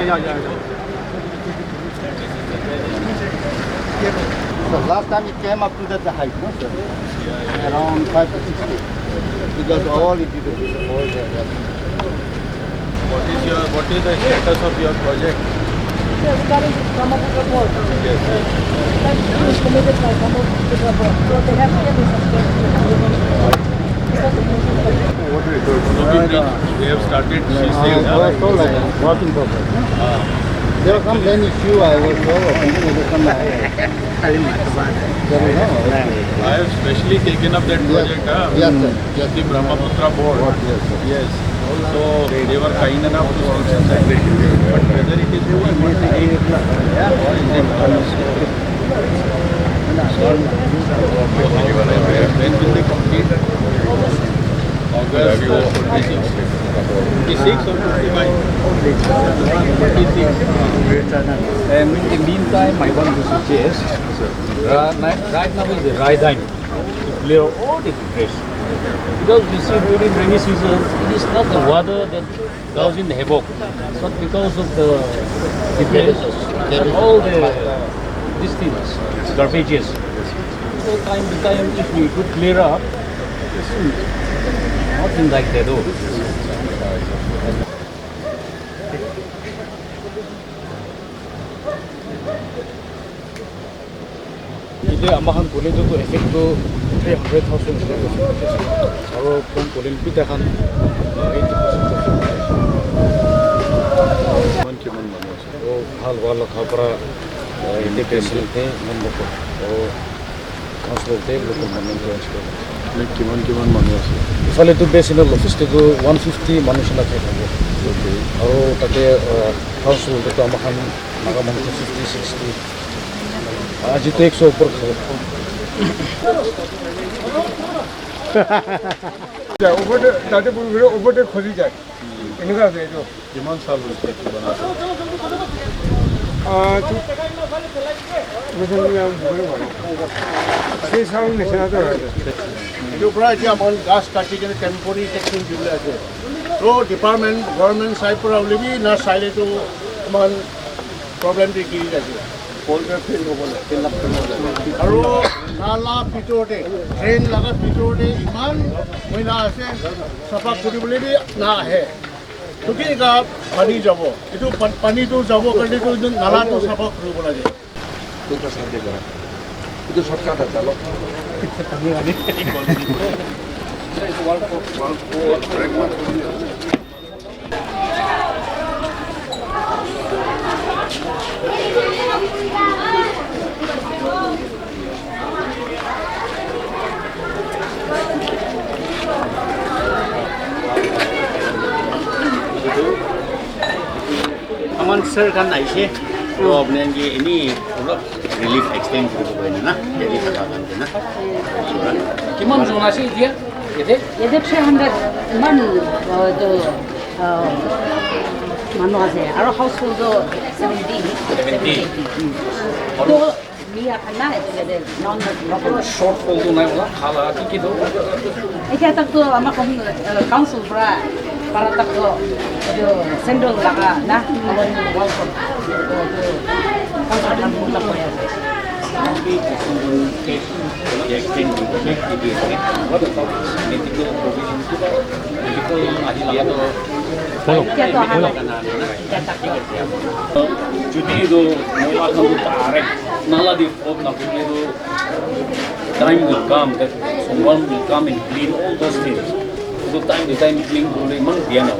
So last time it came up to the height, no, sir? Around 5 to 6 feet. Because all it is all there. What is the status of your project? Yes, starting to come up with a report. Yes. That is committed by come up with a report. So they have to get this What we do? We have started Work in progress. There was some land issue I was told. I have specially taken up that project. Yes, sir. Yes, the Brahmaputra board. Yes, sir. Yes. So they were kind enough to sanction that. But whether it is moving, when will they complete? August 26 or 25? 26. And in the meantime, I want to suggest, right now is the right time to clear all the debris. Because we see during rainy season, it is not the water that goes in havoc, but because of the debris and all these things, garbages. So time to time, if we could clear up, nothing like that. 이제 아마 한 본인도 에펙트 300,000 바로 본 본인 비대 한 80%. hal wala khabra indication te manboko council te local government branch ko kiman manu ase fale to base in office to 150 মানুষ লাগে okay আৰু তাতে council to আমাখান নাগামন 50 60 আজি তো 100 উপর খাবে ওপৰতে তাতে পুরো ওপৰতে খজি যায় এনেকুৱা আছে এইটো কিমান সাল হৈছে বনা সেই চাউল নিচিনাটো হয় এইটোৰ পৰা এতিয়া আমাৰ গাছ কাটি কিনে টেম্পৰী টেক্সিং দিবলৈ আছে ত' ডিপাৰ্টমেণ্ট গভৰ্ণমেণ্ট চাইড পৰা ওলিবি না চাইডেতো অকণমান প্ৰব্লেমটো কি আছে আৰু নালা ভিতৰতে ড্ৰেইন লগা ভিতৰতে ইমান মহিলা আছে চাফা কৰিবলৈ নাহে গতিকে পানী যাব এইটো পানীটো যাব কাৰণেতো নালাটো চাফা কৰিব লাগে itu shortcut aja lo. Aman sir kan aise to apne ini ulap relief extend kuru ko na jadi katakan na kiman zona se dia ede 300 man to manu ase aro household to 70 to niya kana ede non local shortfall to nai wala khala ki do eta tak to ama council para tak to central laga na awon welcome council kan mula ko ya extend what about medical provision medical ahliya to follow judi do nola kan tarik nala di op na do time will come that someone will come and clean all those things so time to time clean dole man dia na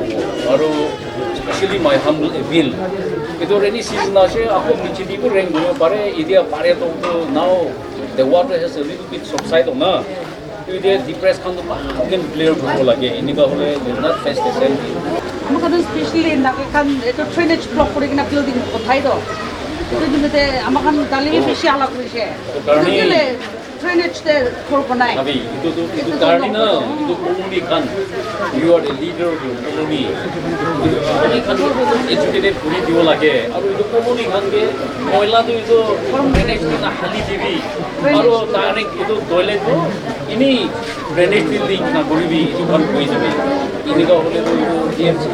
aro especially my humble appeal ito rainy season na siya ako michidi ko rain do pare idea pare to now the water has a little bit subsided na idea depress kan to again clear to lage inika hole will not face the same thing আমাদের specially নাগাখান এটা ট্রেনেজ block করে কিনা building কোথায় তো এটা দিতে আমাখান দালি বেশি আলাপ করেছে তাহলে ট্রেনেজ তে করব না abi itu karena itu colony kan you are the leader of your colony ini kan educated puri dio lage aru itu colony kan ke moila tu itu drainage na hali dibi aru tarik itu toilet tu ini drainage link na goribi itu kan koi jabe ini ka hole tu DMC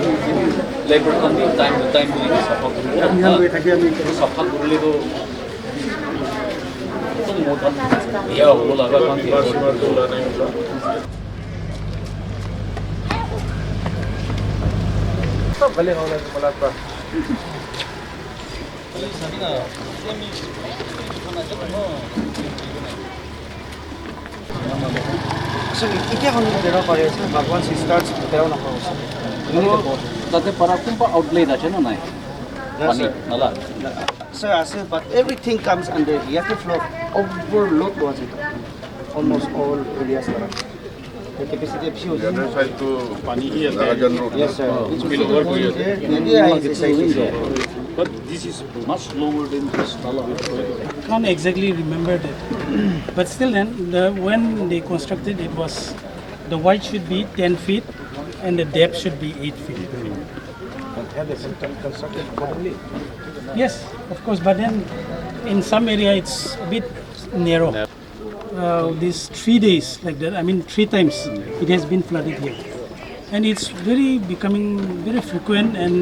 labor kan time to time doing safa kurle to mo tan ya hola ga kan भले होला मलाई त So, এতিয়া কোনো বেৰা কৰে আছে ভগৱান সিস্টার্স বেৰাও নকৰো তাতে para kumpa outlet আছে না নাই পানি নালা Sir, আছে but everything comes under here to flow overload was it almost all areas are the capacity of few other side to pani here Nagaland road. yes sir it's spill over to here. but this is much lower than this nala. Can't exactly remember that, but still then when they constructed it was the height should be 10 feet and the depth should be 8 feet. but have the center constructed properly Yes, of course, but then in some area it's a bit narrow. These 3 days like that, I mean 3 times it has been flooded here, and it's becoming very frequent, and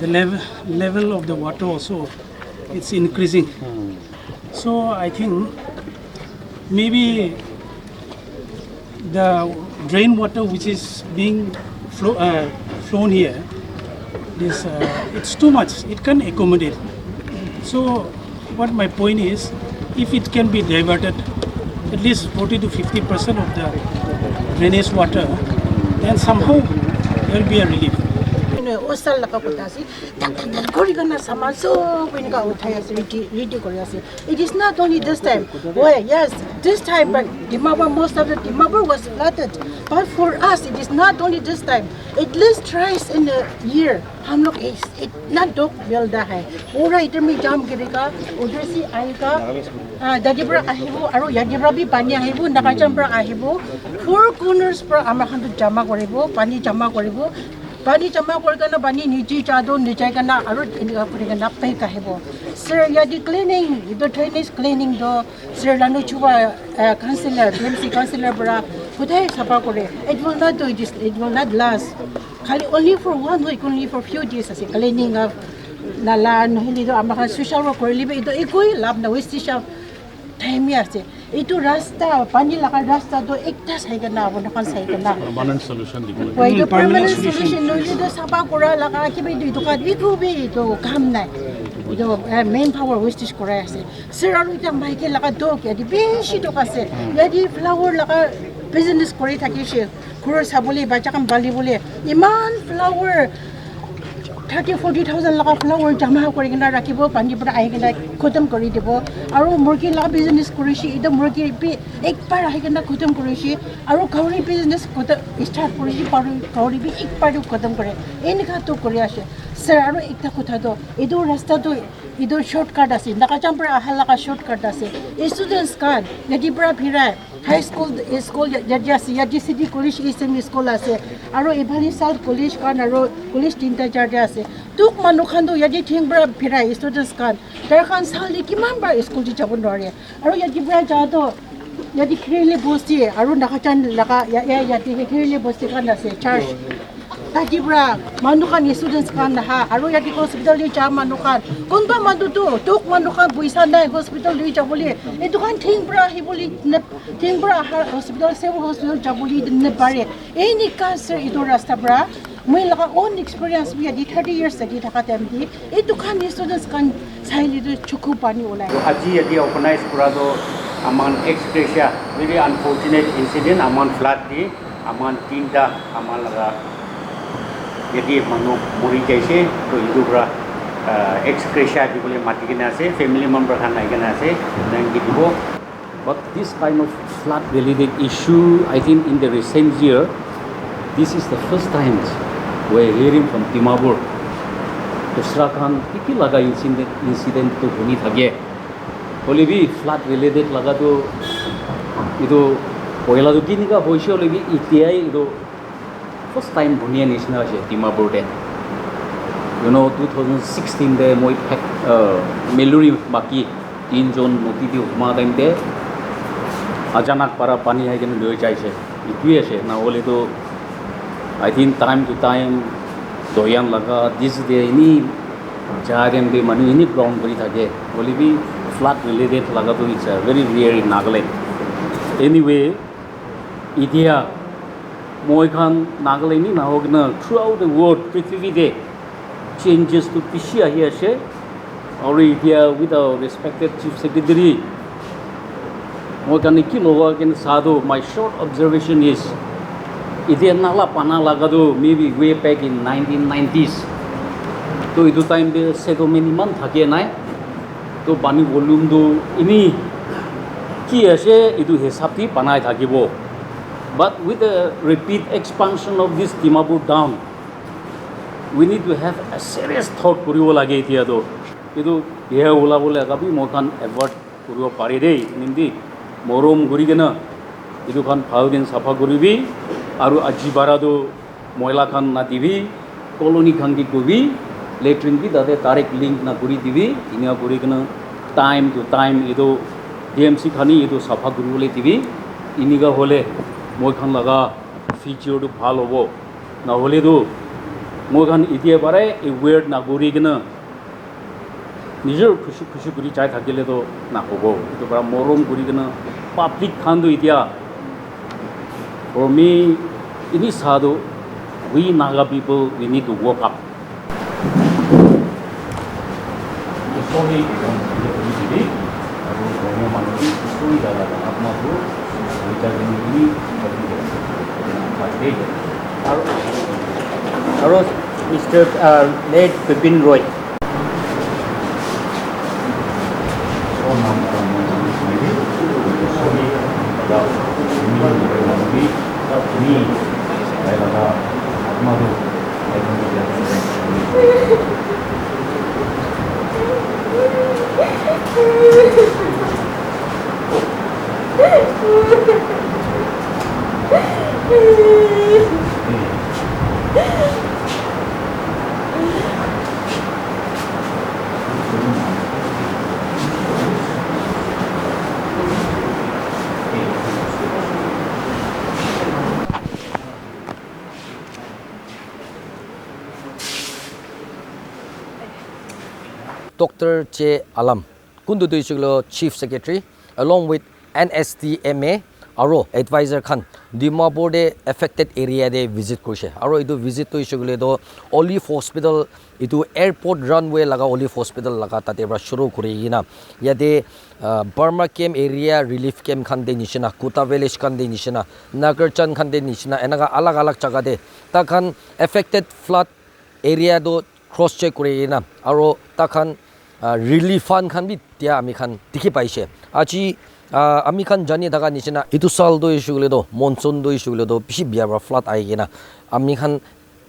the level of the water also it's increasing. So I think maybe the drain water which is being flown here, it's too much. It can't accommodate. So what my point is, if it can be diverted, at least 40 to 50% of the drainage water, then somehow there will be a relief. Osal lakaputasi, Korigana Samaso, when you go ready. It is not only this time. Well, yes, this time, but Dimaba, most of the Dimaba was flooded. But for us, it is not only this time. At least twice in a year. हम लोग इतना दुख मिलता है पूरा इधर में जाम गिरेगा उधर से आएगा दादीबरा আহিবো আৰু ইয়াদিবৰা भी पानी আহিবো নাগাজামপৰা আহিবো four corners পৰা আমাৰ খান জমা কৰিব পানী জমা কৰিব पानी जमा करके पानी नीचे चादो नीचे करना और इनका करेगा ना पे कहे वो सर यदि क्लीनिंग इधर ड्रेनेज क्लीनिंग दो सर लानो चुवा काउंसिलर बीएमसी काउंसिलर बड़ा खुदाई सफा करे it will not do this it will not last खाली only for 1 week only for few days ऐसे क्लीनिंग of नाला नहीं तो आम सोशल वर्क कर लिबे इधर एक कोई लाभ ना वेस्ट सब टाइम ही आसे itu rasta pani laka rasta do ekta saika na abo nakan saika na Permanent solution di why the permanent solution no you do saba kora laka kibe do to ka biku be to kam nai do main power wastage kora ase sir aru ita maike laka do ke di beshi to kase yadi flower laka business kori thakise khur sabuli bacha kam bali bole iman flower 30-40,000 laka flower jama korikena rakhibo pani pura ahikena khotam kori debo aru murgi la business korishi ida murgi bi ekbar ahikena khotam korishi aru gauri business kota start korishi paru gauri bi ekbar khotam kore enika to kori ase sir aru ekta kotha do idu rasta do idu shortcut ase nakajam pura ahala ka shortcut ase students kan yadi pura phirai high school yadi city college SM school ase aru ebhali south college kan aru college tinta charge ase tuk manu khan do yadi thing bra phirai students kan dar khan sali kiman bra school ji jabon dore aru yadi bra ja do yadi khirele bosti aru nakachan laka yadi khirele bosti kan ase church tadi bra manu khan students kan ha aru yadi hospital li ja manu khan konba manu do tuk manu khan buisa nai hospital li jaboli etu khan thing bra hi boli thing bra hospital se hospital jaboli ne pare eni ka sir idu rasta bra moi laka own experience bi adi 30 years adi thaka time di etu khan students kan saili do chukhu pani olai aji adi organize pura do aman ex gratia very unfortunate incident aman flood di aman tinta aman laga यदि मनु मरी जाइसे तो इदु पुरा ex gratia di bole mati kena ase family member khan nai kena ase nang dibo. But this kind of flood related issue, I think in the recent year, this is the first time we're hearing from Dimapur. दूसरा खान कितनी लगा incident तो होनी था ये बोले भी flood related लगा तो इधो पहला तो किन्हीं का भविष्य बोले भी इतिहास इधो फर्स्ट टाइम भुनिया निश्ना है Dimapur डे 2016 डे मोई मेलुरी बाकी 3 जन नोटी दी उपमा टाइम डे अचानक पारा पानी है कि नहीं ले जाए से इतनी है ना बोले तो I think time to time doyan laga this day ini jaren be manu ini ground kori thake boli bi flood related laga to it's very rare in Nagaland. Anyway, idia moi khan Nagaland ni na hogna throughout the world prithvi de changes to pishi ahi ase aur idia with our respected chief secretary moi khan ki loga ken sado my short observation is idia nala pana laga do maybe way back in 1990s to idu time be settlement man thake nai to pani volume do ini ki ase idu hesab ti panai thakibo. But with the repeat expansion of this Dimapur Dam, we need to have a serious thought koribo lage etia do idu ye ola bole agabi moi khan avoid koribo pare dei nindi morom guri gena idu khan phaugen safa koribi aru ajibara do moila khan na dibi colony khan ki kobi latrine bi dade direct link na kuri dibi inia kuri gena time to time idu DMC khani idu safa koribo le dibi iniga hole moi khan laga feature do bhal hobo na hole do moi khan itie bare a weird na guri gena nijor khushi guri chai thakile do na hobo to bara morom guri gena public khan do itia for me ini sado we Naga people we need to work up. Sorry, Mr. Late Bipin Roy. Dr. J. Alam, Kundu Duishuglo Chief Secretary, along with Nsdma, Aro Advisor Khan, Dimapur de affected area de visit Kushe. Aro idu visit to Ishugle do Olive Hospital, idu airport runway laga Olive Hospital laga tatebra shuru kurigina. Yade Burma Camp area relief camp Khan de nishina, Kuta village Khan de nishina, Nagarchan Khan de nishina, enaga alag jaga de. Takhan affected flood area do cross check kurigina. Aro takhan relief fund khan bi tia ami khan dikhi paise aji ami khan jani daga nishina itu sal do issue do monsoon do issue do bishi biara flood aigena ami khan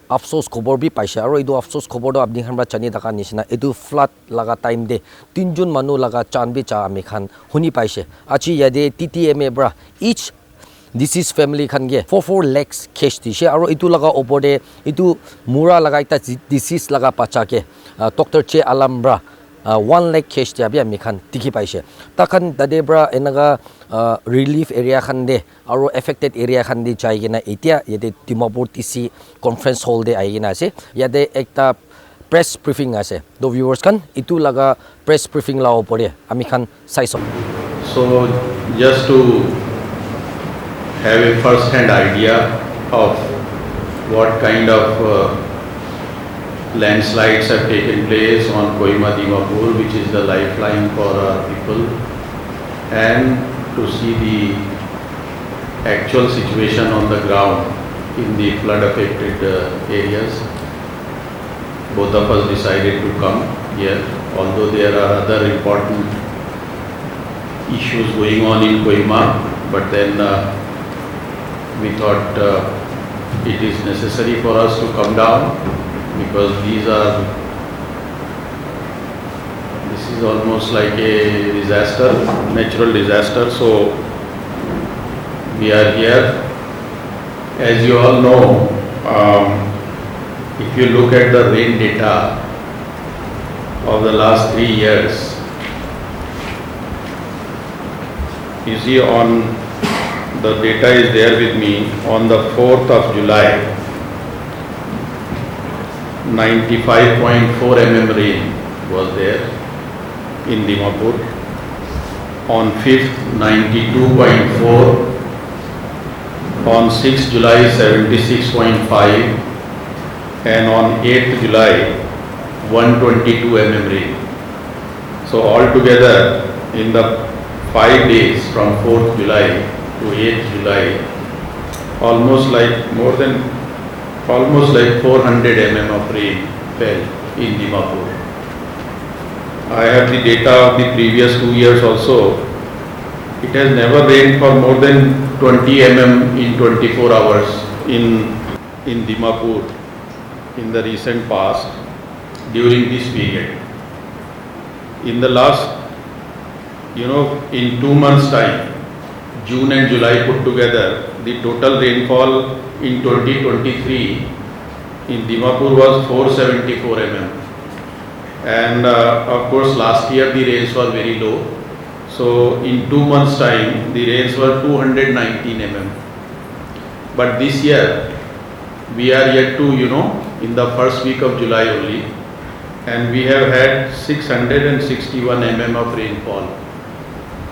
afsos khobor bi paise aro idu afsos khobor do apni khan ra jani daga nishina itu flood laga time de tinjun manu laga chan bi cha ami khan huni paise aji yade TTMA bra each disease family khan ge 4 lakhs cash dise aro itu laga opor de itu mura laga ekta disease laga pacha ke Dr. Che Alam bra 1 lakh cash dia bia mi khan tiki paise takhan dadebra enaga relief area khan de aro affected area khan de jai gena etia yede Dimapur TC conference hall de aigena ase yade ekta press briefing ase do viewers kan itu laga press briefing la opore ami khan saiso. So just to have a first hand idea of what kind of landslides have taken place on Kohima Dimapur, which is the lifeline for our people, and to see the actual situation on the ground in the flood affected areas. Both of us decided to come here, although there are other important issues going on in Kohima, but then we thought it is necessary for us to come down, because this is almost like a disaster, natural disaster. So we are here. As you all know, if you look at the rain data of the last 3 years, you see on the data is there with me on the 4th of July. 95.4 mm rain was there in Dimapur. On 5th, 92.4. On 6th July, 76.5. And on 8th July, 122 mm rain. So altogether, in the 5 days from 4th July to 8th July, almost like 400 mm of rain fell in Dimapur. I have the data of the previous 2 years also. It has never rained for more than 20 mm in 24 hours in Dimapur in the recent past during this period. In the last, in 2 months time, June and July put together, the total rainfall in 2023 in Dimapur was 474 mm. And of course last year the rains were very low. So in 2 months time the rains were 219 mm. But this year we are yet to, in the first week of July only, and we have had 661 mm of rainfall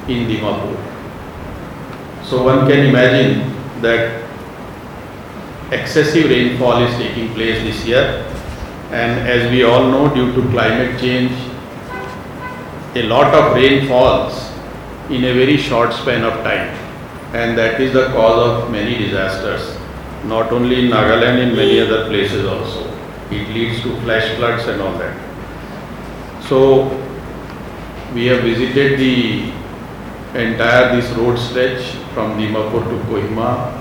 in Dimapur. So one can imagine that excessive rainfall is taking place this year, and as we all know, due to climate change, a lot of rain falls in a very short span of time, and that is the cause of many disasters, not only in Nagaland, in many other places also. It leads to flash floods and all that. So we have visited the entire this road stretch from Dimapur to Kohima.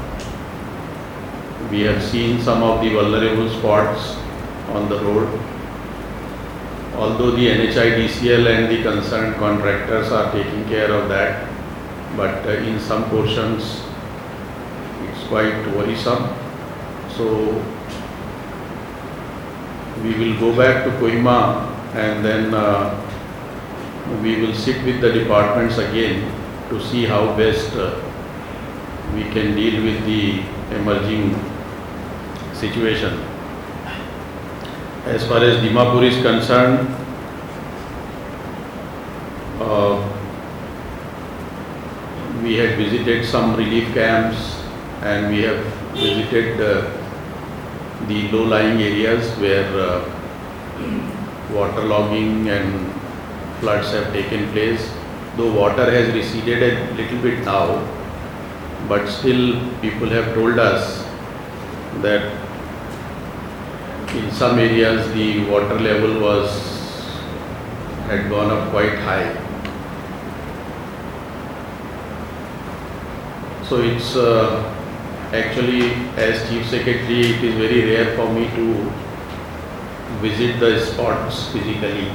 We have seen some of the vulnerable spots on the road. Although the NHIDCL and the concerned contractors are taking care of that, but in some portions it's quite worrisome. So we will go back to Kohima and then we will sit with the departments again to see how best we can deal with the emerging situation. As far as Dimapur is concerned, we had visited some relief camps and we have visited the low-lying areas where waterlogging and floods have taken place. Though water has receded a little bit now, but still people have told us that in some areas the water level had gone up quite high. So it's actually, as Chief Secretary, it is very rare for me to visit the spots physically.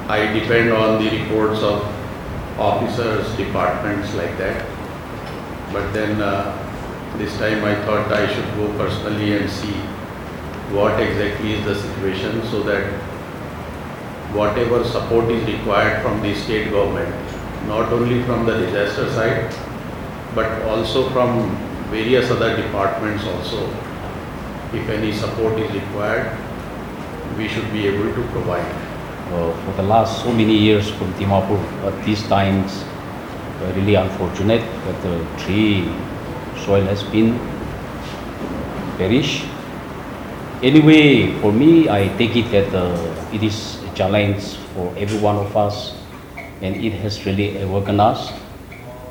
I depend on the reports of officers, departments like that. But then this time I thought I should go personally and see what exactly is the situation, so that whatever support is required from the state government, not only from the disaster side, but also from various other departments also, if any support is required, we should be able to provide. For the last so many years from Dimapur, but these times really unfortunate that the tree soil has been perished. Anyway, for me, I take it that it is a challenge for every one of us, and it has really awakened us.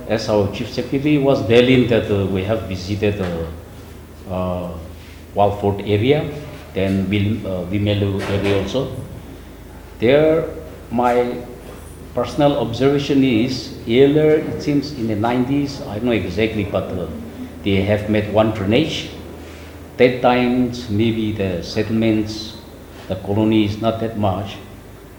As our Chief Secretary was telling that we have visited Walford area, then Vimelu area also. There, my personal observation is, earlier, it seems in the 90s, I don't know exactly, but they have made one drainage. That times, maybe the settlements, the colony is not that much,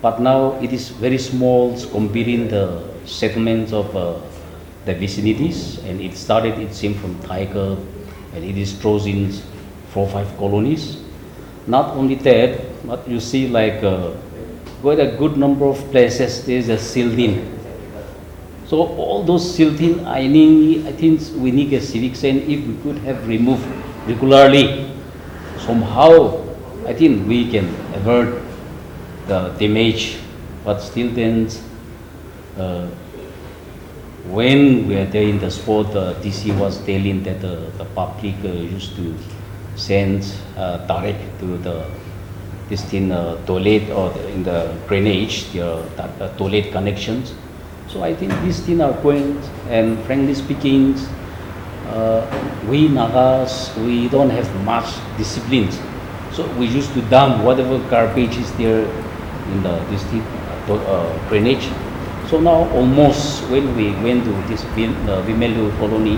but now it is very small comparing the settlements of the vicinities, and it started, it seems, from Tiger, and it is chosen 4 or 5 colonies. Not only that, but you see like quite a good number of places there is a silting. So all those silting, I think we need a civic sense. If we could have removed regularly, somehow I think we can avert the damage, but still then, when we are there in the spot, DC was telling that the public used to send direct to this thing toilet or in the drainage, the toilet connections. So I think these things are going, and frankly speaking, we Nagas, we don't have much discipline. So we used to dump whatever garbage is there in this thing, drainage. So now almost when we went to this Vimelu colony,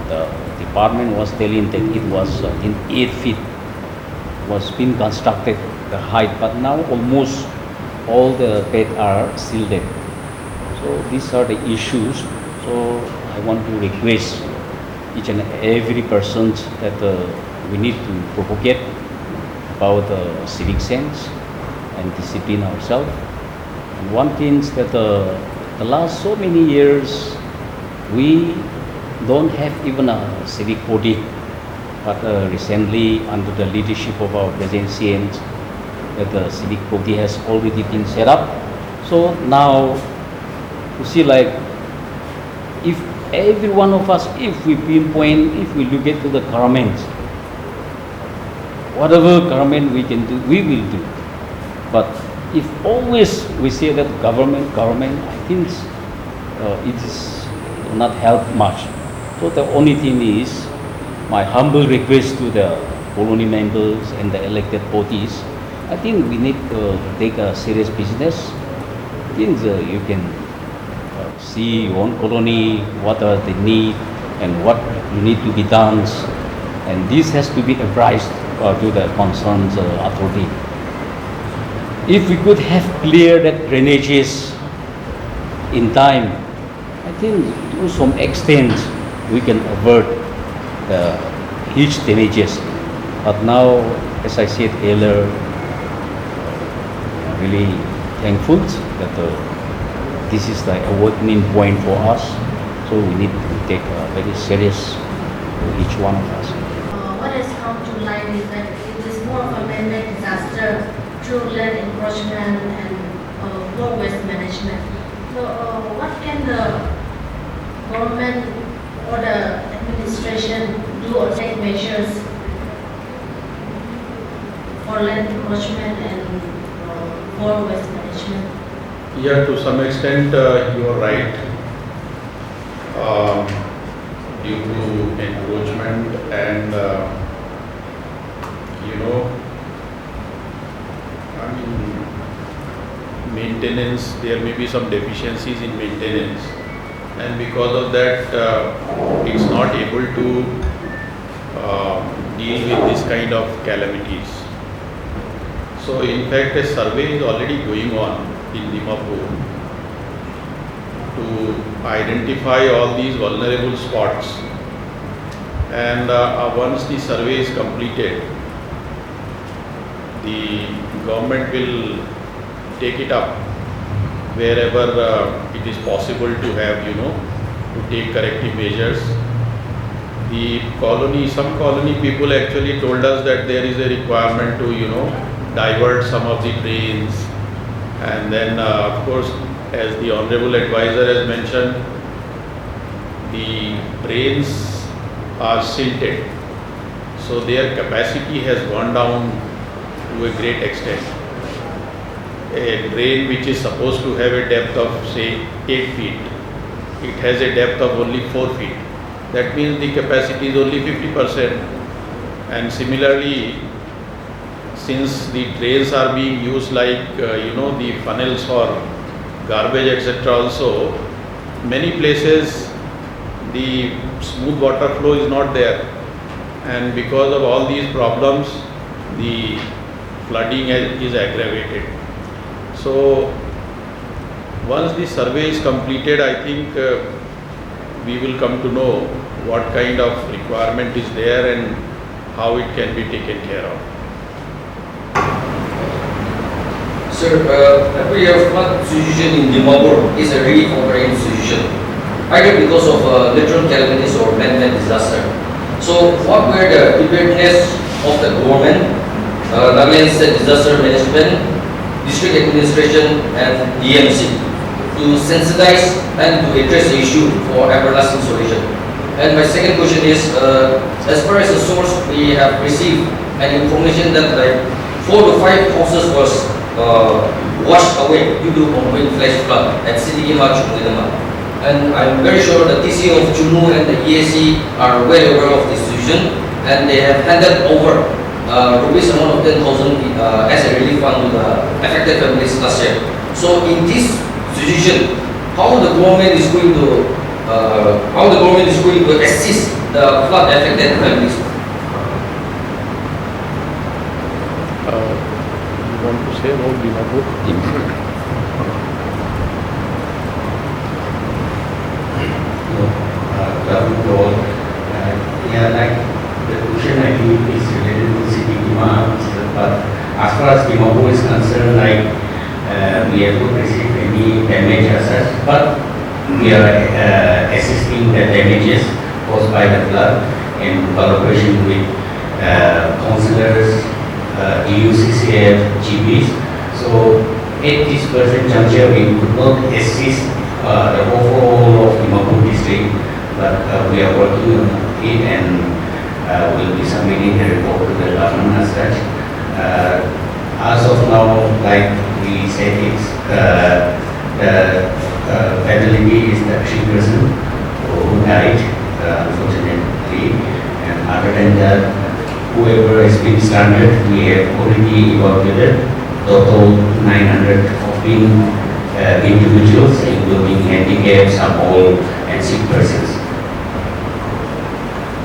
the department was telling that it was in 8 feet was being constructed, the height, but now almost all the beds are still there. So these are the issues. So I want to request each and every person that we need to propagate about civic sense and discipline ourselves. And one thing is that the last so many years we don't have even a civic body, but recently under the leadership of our president, that the civic body has already been set up. So now you see, like, if every one of us, if we pinpoint, if we look at to the government, whatever government we can do, we will do. But if always we say that government, I think it is not help much. So the only thing is my humble request to the colony members and the elected bodies. I think we need to take a serious business. I think you can see your own colony, what are the need and what need to be done, and this has to be advised to the concerned authority. If we could have cleared that drainages in time, I think to some extent we can avert the huge damages. But now, as I said earlier, really thankful that this is the awakening point for us. So we need to take very serious to each one of us. What has come to light is that it is more of a man-made disaster through land encroachment and poor waste management. So what can the government or the administration do or take measures for land encroachment and poor waste management? Yeah, to some extent you are right. Due to encroachment and maintenance, there may be some deficiencies in maintenance, and because of that it's not able to deal with this kind of calamities. So in fact a survey is already going on in Dimapur to identify all these vulnerable spots, and once the survey is completed, the government will take it up wherever it is possible to have, to take corrective measures. The colony, some colony people actually told us that there is a requirement to, divert some of the drains, and then of course, as the Honorable Advisor has mentioned, the drains are silted, so their capacity has gone down to a great extent. A drain which is supposed to have a depth of say 8 feet, it has a depth of only 4 feet. That means the capacity is only 50%. And similarly, since the drains are being used like the funnels for garbage etc. also, many places the smooth water flow is not there, and because of all these problems the flooding is aggravated. So once the survey is completed, I think we will come to know what kind of requirement is there and how it can be taken care of. Sir, every year flood situation in Dimapur is a really comprehensive situation, either because of natural calamities or man-made disaster. So what were the preparedness of the government Nagaland State Disaster Management, District Administration, and DMC to sensitize and to address the issue for everlasting solution. And my second question is, as far as the source, we have received an information that like 4 to 5 houses was washed away due to ongoing flash flood at Nsdma, Nsdma. And I'm very sure the TC of Junu and the EAC are well aware of this situation, and they have handed over rupees amount of 10,000 as a relief fund to the affected families last year. So in this situation, how the government is going to assist the flood affected families? You want to say about Dimapur? Yeah, like the question I think is related to city demand, but as far as Dimapur is concerned, like we have not received any damage as such, but we are assisting the damages caused by the flood in collaboration with councillors, DUCCF, GPs. So at this present juncture, we could not assist the overall of Dimapur district, but we are working on it and will be submitting the report to the government as such. As of now, like we said, it's the fatality is the 3% who died, unfortunately. And other than that, whoever has been stranded, we have already evacuated total 914 individuals, including handicapped, old, and sick persons.